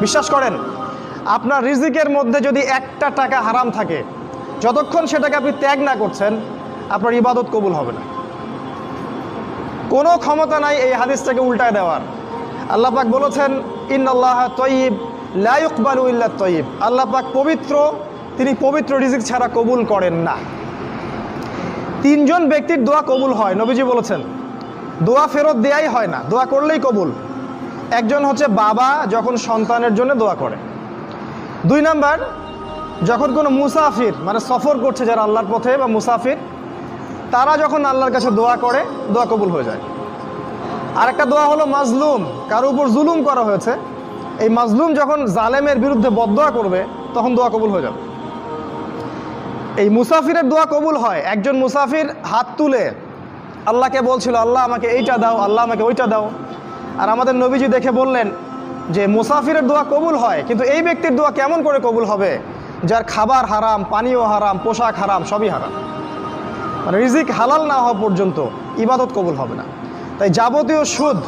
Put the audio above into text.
বিশ্বাস করেন, আপনার রিজিকের মধ্যে যদি একটা টাকা হারাম থাকে, যতক্ষণ সেটাকে আপনি ত্যাগ না করছেন, আপনার ইবাদত কবুল হবে না। কোনো ক্ষমতা নাই এই হাদিসটাকে উল্টায় দেওয়ার। আল্লাহ পাক বলেছেন, ইন্নাল্লাহ তয়্যিব লা ইকবালু ইল্লা তয়্যিব। আল্লাহ পাক পবিত্র, তিনি পবিত্র রিজিক ছাড়া কবুল করেন না। তিনজন ব্যক্তির দোয়া কবুল হয়, নবীজি বলেছেন। দোয়া ফেরত দেয়াই হয় না, দোয়া করলেই কবুল। একজন হচ্ছে বাবা যখন সন্তানের জন্য দোয়া করে। 2 নাম্বার, যখন কোনো মুসাফির মানে সফর করছে যারা আল্লাহর পথে বা মুসাফির, তারা যখন আল্লাহর কাছে দোয়া করে, দোয়া কবুল হয়ে যায়। আরেকটা দোয়া হলো মাজলুম, কারো উপর জুলুম করা হয়েছে, এই মাজলুম যখন জালেমের বিরুদ্ধে বদদোয়া করবে, তখন দোয়া কবুল হয়ে যাবে। এই মুসাফিরের দোয়া কবুল হয়। একজন মুসাফির হাত তুলে আল্লাহকে বলছিল, আল্লাহ আমাকে এইটা দাও, আল্লাহ আমাকে ওইটা দাও। আর আমাদের নবীজি দেখে বললেন যে মুসাফিরের দোয়া কবুল হয়, কিন্তু এই ব্যক্তির দোয়া কেমন করে কবুল হবে যার খাবার হারাম, পানীয় হারাম, পোশাক হারাম, সবই হারাম। মানে রিজিক হালাল না হওয়া পর্যন্ত ইবাদত কবুল হবে না। তাই যাবতীয় সুদ,